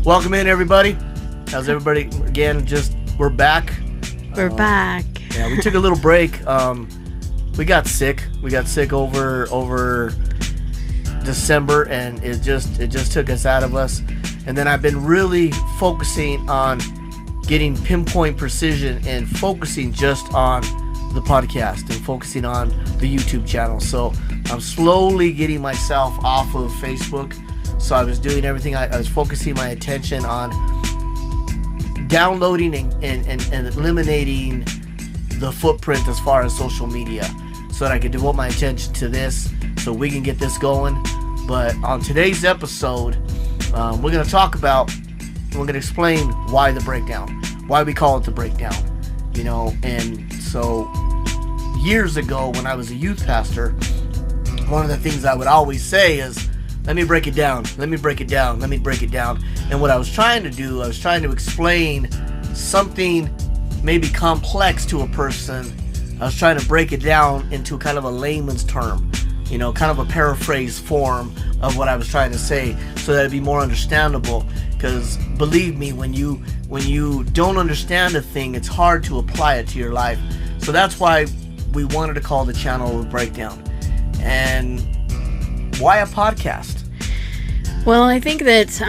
Welcome in, everybody. How's everybody? Again, we're back. We're back. Yeah, we took a little break. We got sick. We got sick over December, and it just took us out of us. And then I've been really focusing on getting pinpoint precision and focusing just on the podcast and focusing on the YouTube channel. So I'm slowly getting myself off of Facebook. So I was doing everything. I was focusing my attention on downloading and eliminating the footprint as far as social media, so that I could devote my attention to this, so we can get this going. But on today's episode, we're going to explain why the breakdown, why we call it the breakdown, and so years ago when I was a youth pastor, one of the things I would always say is, let me break it down. And what I was trying to do, I was trying to explain something maybe complex to a person. I was trying to break it down into kind of a layman's term, kind of a paraphrase form of what I was trying to say, so that it'd be more understandable. Because believe me, when you don't understand a thing, it's hard to apply it to your life. So that's why we wanted to call the channel Breakdown. And why a podcast? Well, I think that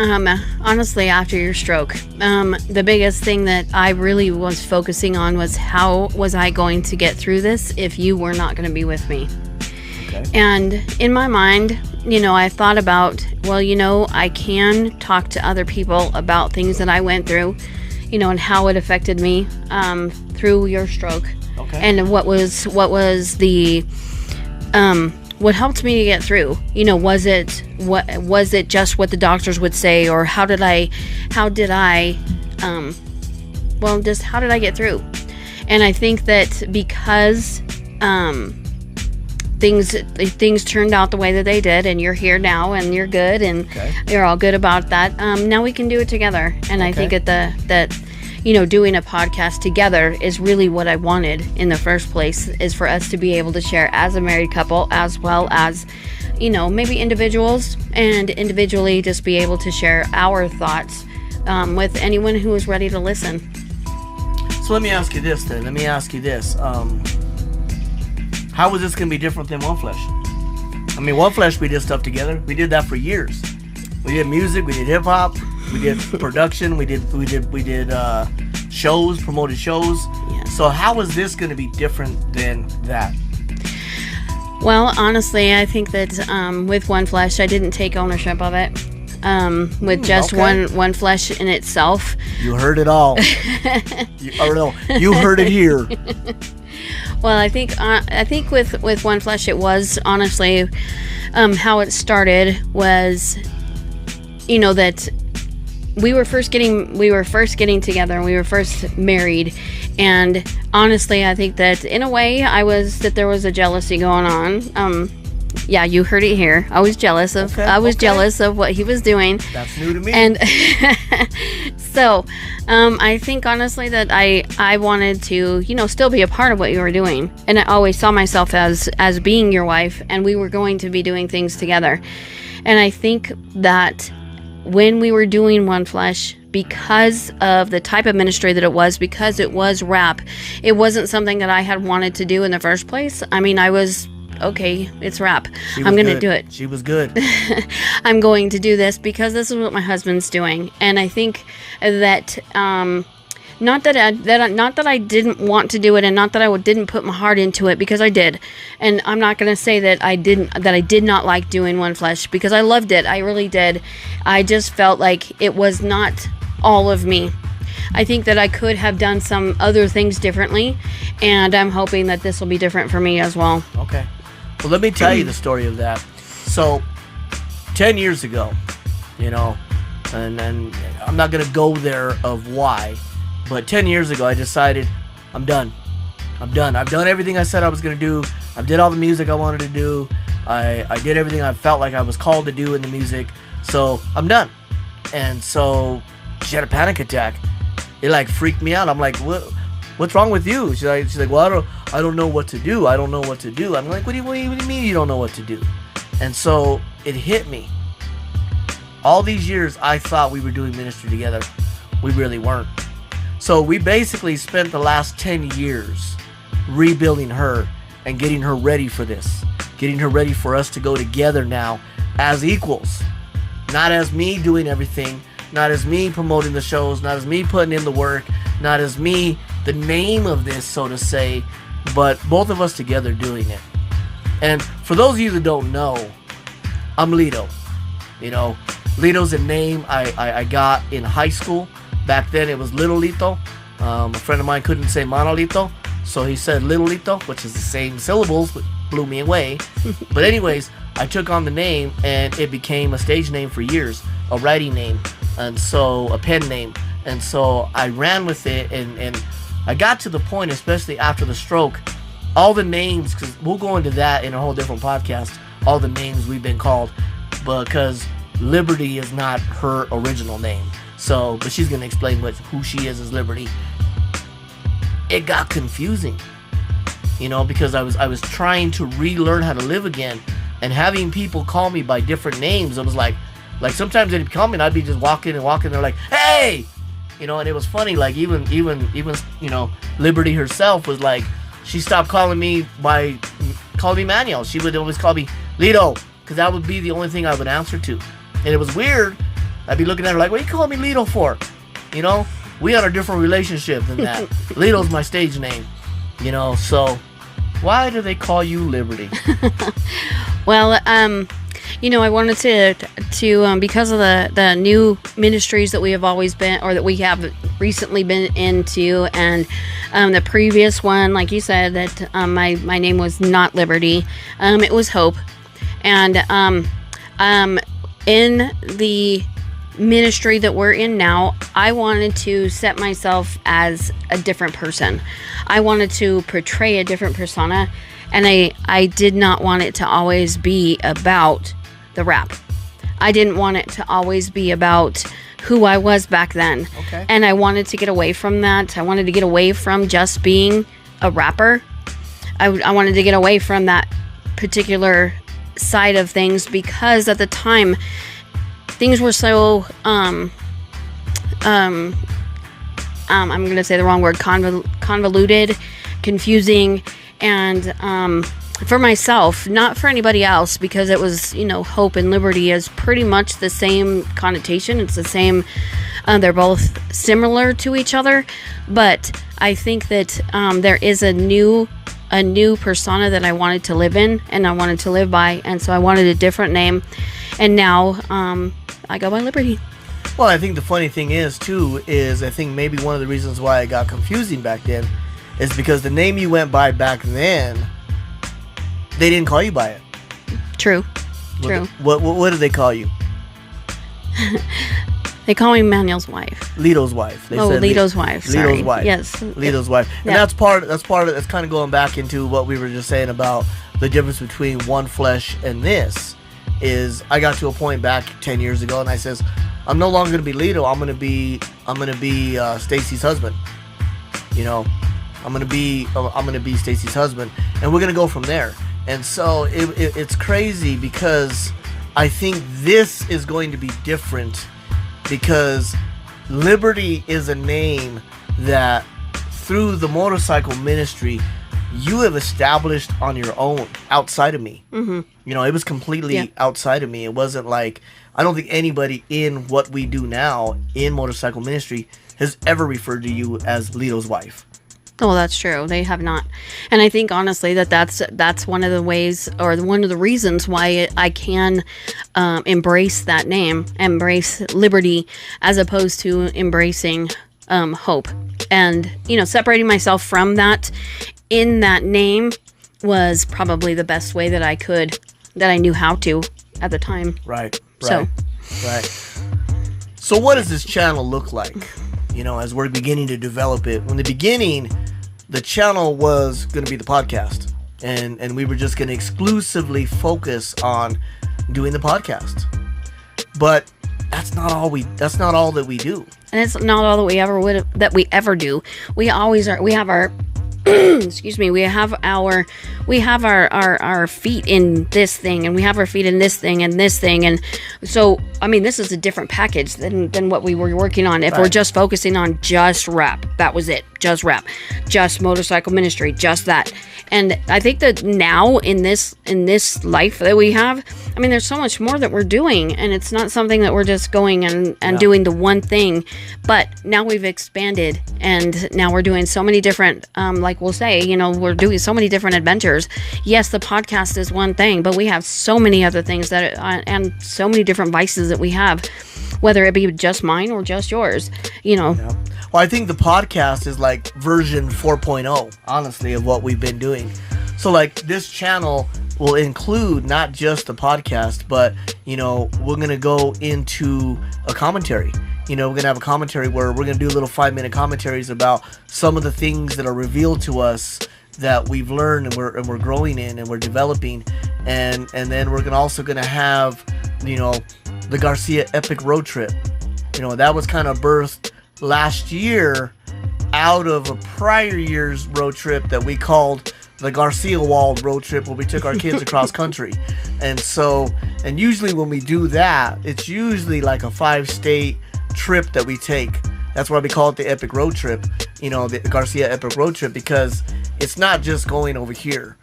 honestly, after your stroke, the biggest thing that I really was focusing on was, how was I going to get through this if you were not going to be with me? Okay. And in my mind, I thought about, I can talk to other people about things that I went through, and how it affected me through your stroke. Okay. And what was the what helped me to get through? Was it just what the doctors would say, or how did I get through? And I think that because things turned out the way that they did, and you're here now, and you're good, and you're all good about that. Now we can do it together. And I think that doing a podcast together is really what I wanted in the first place, is for us to be able to share as a married couple, as well as, maybe individuals, and individually just be able to share our thoughts with anyone who is ready to listen. So let me ask you this then. How is this going to be different than One Flesh? I mean, One Flesh, we did stuff together. We did that for years. We did music, we did hip hop, we did production, we did shows, promoted shows. Yeah. So how is this going to be different than that? Well, honestly, I think that with One Flesh, I didn't take ownership of it. With just one flesh in itself. You heard it all. You heard it here. Well, I think with One Flesh, it was honestly how it started was, that we were first getting together, and we were first married. And honestly, I think that in a way there was a jealousy going on. Yeah, you heard it here. I was jealous of jealous of what he was doing. That's new to me. And so I think honestly that I wanted to, still be a part of what you were doing. And I always saw myself as being your wife, and we were going to be doing things together. And I think that when we were doing One Flesh, because of the type of ministry that it was, because it was rap, it wasn't something that I had wanted to do in the first place. I mean, I was, okay, it's rap. I'm going to do it. She was good. I'm going to do this because this is what my husband's doing. And I think that not that I didn't want to do it, and not that I didn't put my heart into it, because I did. And I'm not going to say that I did not like doing One Flesh, because I loved it. I really did. I just felt like it was not all of me. I think that I could have done some other things differently, and I'm hoping that this will be different for me as well. Okay. Well, let me tell you the story of that. So, 10 years ago, and I'm not going to go there of why, but 10 years ago, I decided, I'm done. I've done everything I said I was going to do. I did all the music I wanted to do. I did everything I felt like I was called to do in the music. So, I'm done. And so, she had a panic attack. It freaked me out. I'm like, what's wrong with you? She's like, well, I don't know what to do. I'm like, what do you mean you don't know what to do? And so it hit me. All these years, I thought we were doing ministry together. We really weren't. So we basically spent the last 10 years rebuilding her and getting her ready for this. Getting her ready for us to go together now as equals. Not as me doing everything. Not as me promoting the shows. Not as me putting in the work. Not as me, the name of this, so to say. But both of us together doing it. And for those of you that don't know, I'm Lito. You know, Lito's a name I got in high school. Back then it was Little Lito. A friend of mine couldn't say Manolito, so he said Little Lito, which is the same syllables, but blew me away. But anyways, I took on the name and it became a stage name for years, a writing name, and so a pen name. And so I ran with it, and I got to the point, especially after the stroke, all the names, because we'll go into that in a whole different podcast, all the names we've been called, because Liberty is not her original name. So, but she's going to explain who she is as Liberty. It got confusing, you know, because I was trying to relearn how to live again, and having people call me by different names. It was like sometimes they'd call me and I'd be just walking, they're like, hey, you know, and it was funny, like even, you know, Liberty herself was like, she stopped calling me Manuel. She would always call me Lito, because that would be the only thing I would answer to. And it was weird. I'd be looking at her like, what are you calling me Lito for? You know, we had a different relationship than that. Lito's my stage name, you know, so why do they call you Liberty? Well, you know, I wanted to because of the new ministries that we have always been, or that we have recently been into, and the previous one, like you said, that my name was not Liberty, it was Hope, and in the ministry that we're in now, I wanted to set myself as a different person. I wanted to portray a different persona, and I did not want it to always be about the rap. I didn't want it to always be about who I was back then. Okay. And I wanted to get away from that. I wanted to get away from just being a rapper. I wanted to get away from that particular side of things, because at the time things were so I'm going to say the wrong word, convoluted, confusing, and for myself, not for anybody else, because it was, you know, Hope and Liberty is pretty much the same connotation. It's the same, they're both similar to each other, but I think that there is a new persona that I wanted to live in, and I wanted to live by, and so I wanted a different name, and now I go by Liberty. Well, I think the funny thing is I think maybe one of the reasons why it got confusing back then is because the name you went by back then, they didn't call you by it. True. What did they call you? They call me Manuel's wife. Lito's wife. They said Lito's wife. Sorry. Lito's wife. Yes. Lito's wife. And that's part of that's kind of going back into what we were just saying about the difference between One Flesh and this. Is I got to a point back 10 years ago, and I says, I'm no longer gonna be Lito. I'm gonna be Stacy's husband. You know, I'm gonna be Stacy's husband, and we're gonna go from there. And so it's crazy, because I think this is going to be different, because Liberty is a name that through the motorcycle ministry you have established on your own outside of me. Mm-hmm. You know, it was completely outside of me. It wasn't like, I don't think anybody in what we do now in motorcycle ministry has ever referred to you as Lito's wife. Oh, that's true. They have not. And I think, honestly, that's one of the ways, or one of the reasons why I can embrace that name, embrace Liberty, as opposed to embracing Hope. And, you know, separating myself from that in that name was probably the best way that I knew how to at the time. Right. So what does this channel look like? You know, as we're beginning to develop it. In the beginning, the channel was going to be the podcast, and we were just going to exclusively focus on doing the podcast. But that's not all that we do. And it's not all that we ever do. We always are. We have our excuse me, we have our feet in this thing, and we have our feet in this thing and this thing. And so, I mean, this is a different package than what we were working on. If Right. we're just focusing on just rap, that was it. Just rap, just motorcycle ministry, just that. And I think that now in this life that we have, I mean, there's so much more that we're doing, and it's not something that we're just going and doing the one thing. But now we've expanded, and now we're doing so many different, like we'll say, you know, we're doing so many different adventures. Yes, the podcast is one thing, but we have so many other things that, and so many different vices that we have, whether it be just mine or just yours, you know. Yeah. Well, I think the podcast is like version 4.0, honestly, of what we've been doing. So, like, this channel will include not just the podcast, but, you know, we're going to go into a commentary. You know, we're going to have a commentary where we're going to do little 5-minute commentaries about some of the things that are revealed to us that we've learned and we're growing in and we're developing. And then we're also going to have, you know, the Garcia Epic Road Trip. You know, that was kind of birthed last year out of a prior year's road trip that we called the Garcia Wald Road Trip, where we took our kids across country. And so, and usually when we do that, it's usually like a 5-state trip that we take. That's why we call it the Epic Road Trip, you know, the Garcia Epic Road Trip, because it's not just going over here.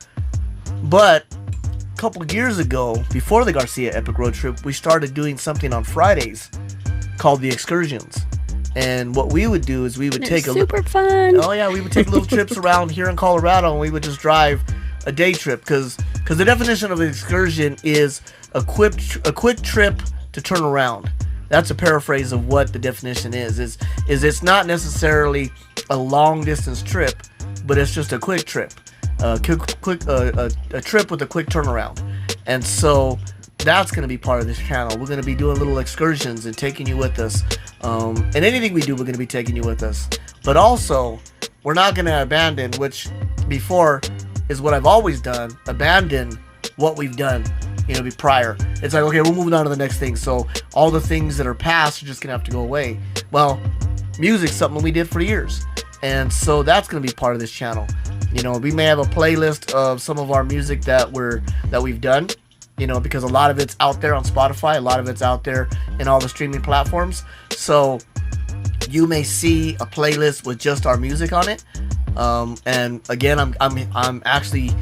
But a couple of years ago, before the Garcia Epic Road Trip, we started doing something on Fridays called the Excursions. And what we would do is we would take super fun. Oh yeah, we would take little trips around here in Colorado, and we would just drive a day trip, because the definition of an excursion is a quick trip to turn around. That's a paraphrase of what the definition is it's not necessarily a long distance trip, but it's just a quick trip, a trip with a quick turnaround. And so that's going to be part of this channel. We're going to be doing little excursions and taking you with us. And anything we do, we're going to be taking you with us. But also, we're not going to abandon, which before is what I've always done, abandon what we've done, you know, prior. It's like, okay, we're moving on to the next thing. So all the things that are past are just going to have to go away. Well, music's something we did for years. And so that's going to be part of this channel. You know, we may have a playlist of some of our music that we've done. You know, because a lot of it's out there on Spotify, a lot of it's out there in all the streaming platforms. So you may see a playlist with just our music on it. And again, I'm actually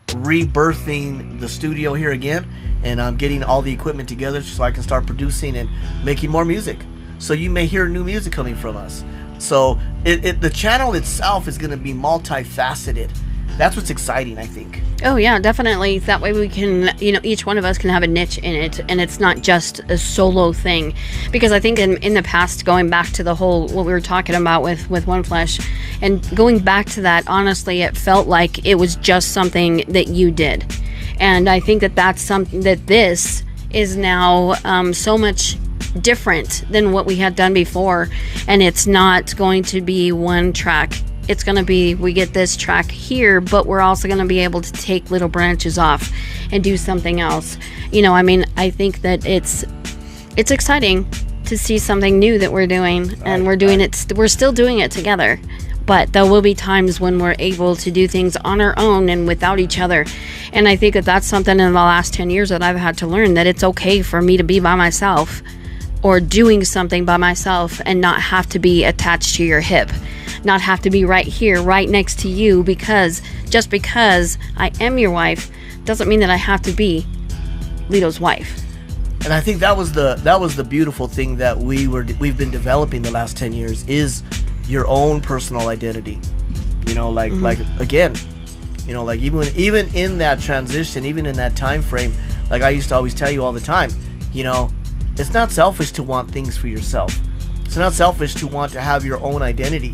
rebirthing the studio here again, and I'm getting all the equipment together so I can start producing and making more music. So you may hear new music coming from us. So the channel itself is going to be multifaceted. That's what's exciting, I think. Oh yeah, definitely. That way we can, you know, each one of us can have a niche in it, and it's not just a solo thing. Because I think in the past, going back to the whole, what we were talking about with One Flesh, and going back to that, honestly, it felt like it was just something that you did. And I think that that's something that this is now so much different than what we had done before. And it's not going to be one track. It's going to be, we get this track here, but we're also going to be able to take little branches off and do something else. You know, I mean, I think that it's exciting to see something new that we're doing, and we're doing it, we're still doing it together. But there will be times when we're able to do things on our own and without each other. And I think that that's something in the last 10 years that I've had to learn, that it's okay for me to be by myself or doing something by myself and not have to be attached to your hip. Not have to be right here, right next to you, because just because I am your wife doesn't mean that I have to be Lito's wife. And I think that was the beautiful thing that we've been developing the last 10 years is your own personal identity. You know, like again, you know, like even in that transition, even in that time frame, like I used to always tell you all the time, you know, it's not selfish to want things for yourself. It's not selfish to want to have your own identity,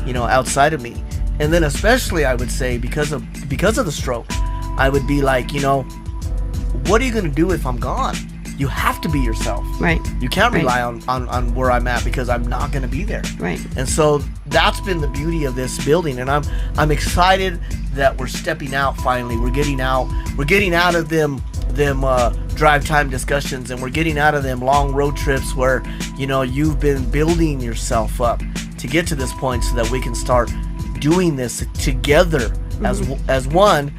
you know, outside of me. And then especially I would say because of the stroke, I would be like, you know, what are you going to do if I'm gone? You have to be yourself. Right. You can't rely on where I'm at, because I'm not going to be there. Right. And so that's been the beauty of this building, and I'm excited that we're stepping out finally. We're getting out of them drive time discussions, and we're getting out of them long road trips where, you know, you've been building yourself up to get to this point so that we can start doing this together as one,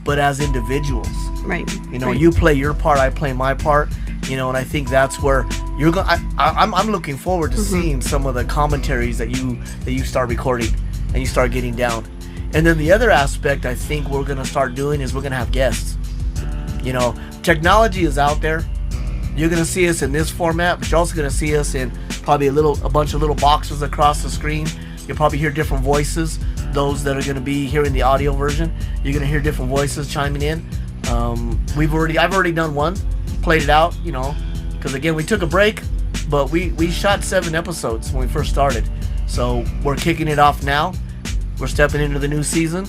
but as individuals. Right. You know, right. you play your part, I play my part. You know, and I think that's where you're going. I'm looking forward to seeing some of the commentaries that you start recording and you start getting down. And then the other aspect I think we're gonna start doing is we're gonna have guests. You know, technology is out there. You're gonna see us in this format, but you're also gonna see us in probably a bunch of little boxes across the screen. You'll probably hear different voices. Those that are gonna be hearing the audio version, you're gonna hear different voices chiming in. I've already done one, played it out, you know, because again we took a break, but we shot 7 episodes when we first started, so we're kicking it off now. We're stepping into the new season,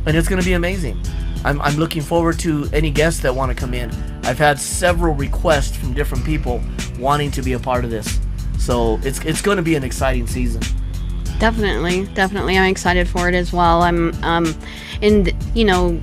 and it's gonna be amazing. I'm looking forward to any guests that want to come in. I've had several requests from different people wanting to be a part of this, so it's going to be an exciting season. Definitely, I'm excited for it as well. And you know,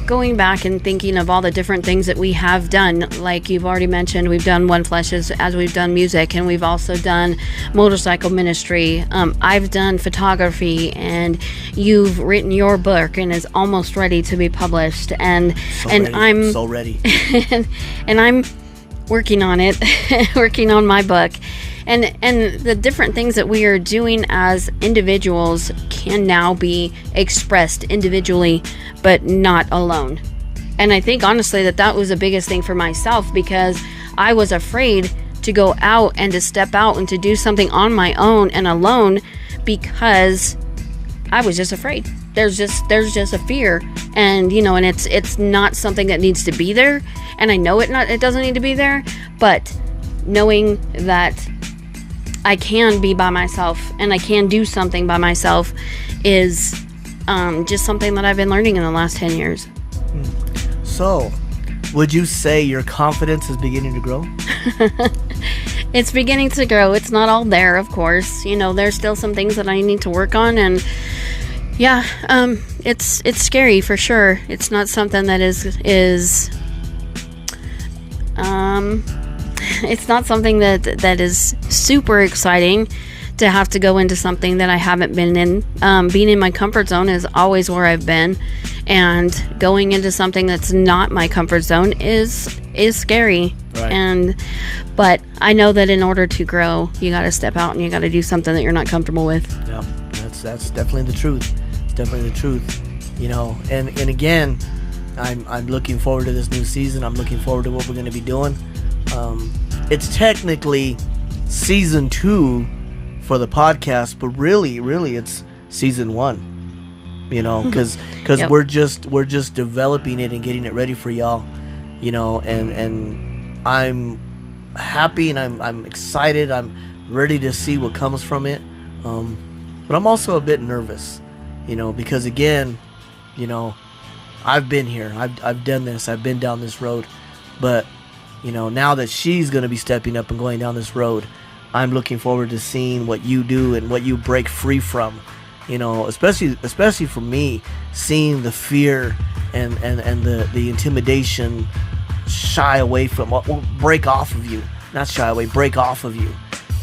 going back and thinking of all the different things that we have done, like you've already mentioned, we've done One Flesh as we've done music, and we've also done motorcycle ministry. I've done photography, and you've written your book and is almost ready to be published. I'm so ready. and I'm working on it, working on my book. And the different things that we are doing as individuals can now be expressed individually, but not alone. And I think honestly that was the biggest thing for myself, because I was afraid to go out and to step out and to do something on my own and alone, because I was just afraid. There's just a fear, and you know, and it's not something that needs to be there. And I know it doesn't need to be there, but knowing that I can be by myself and I can do something by myself is just something that I've been learning in the last 10 years. So, would you say your confidence is beginning to grow? It's beginning to grow. It's not all there, of course. You know, there's still some things that I need to work on, and yeah, it's scary for sure. It's not something that is it's not something that is super exciting to have to go into something that I haven't been in. Being in my comfort zone is always where I've been, and going into something that's not my comfort zone is scary. Right. But I know that in order to grow, you got to step out and you got to do something that you're not comfortable with. Yeah, that's definitely the truth. It's definitely the truth. You know, and again, I'm looking forward to this new season. I'm looking forward to what we're going to be doing. It's technically season 2 for the podcast, but really it's season 1. You know, because Yep. we're just developing it and getting it ready for y'all. You know, and I'm happy and I'm excited. I'm ready to see what comes from it. But I'm also a bit nervous. You know, because again, you know, I've been here. I've done this. I've been down this road, but you know, now that she's going to be stepping up and going down this road, I'm looking forward to seeing what you do and what you break free from. You know, especially for me, seeing the fear and the intimidation shy away from, break off of you. Not shy away, break off of you.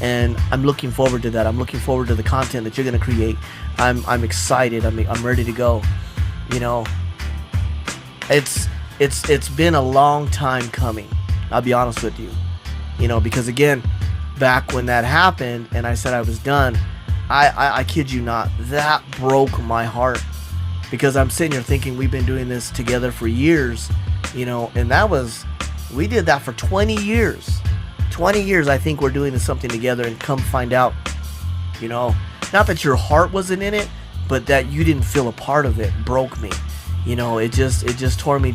And I'm looking forward to that. I'm looking forward to the content that you're going to create. I'm excited. I'm ready to go. You know, it's been a long time coming. I'll be honest with you, you know, because again, back when that happened and I said I was done, I kid you not, that broke my heart, because I'm sitting here thinking we've been doing this together for years, you know, and we did that for 20 years. 20 years I think we're doing something together, and come find out, you know, not that your heart wasn't in it, but that you didn't feel a part of it broke me. You know, it just tore me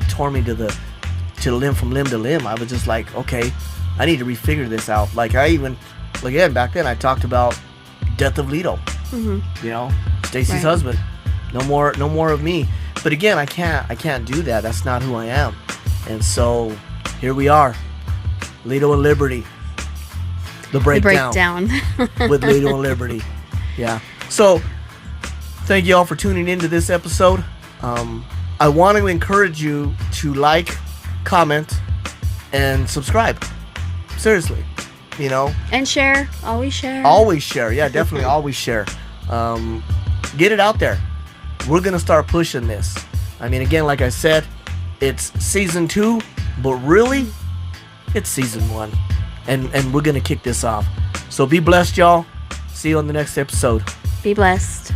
to limb from limb to limb. I was just like, okay, I need to refigure this out. Like again, back then I talked about death of Lito. You know, Stacy's husband. No more of me. But again, I can't do that. That's not who I am. And so here we are, Lito and Liberty. The breakdown. With Lito and Liberty. Yeah. So thank you all for tuning into this episode. I want to encourage you to like, comment, and subscribe. Seriously, you know. And share. Always share. Always share. Yeah, definitely always share. Get it out there. we're gonna start pushing this. I mean, again, like I said, it's season 2, but really, it's season 1, and we're gonna kick this off. So be blessed, y'all. See you on the next episode. Be blessed.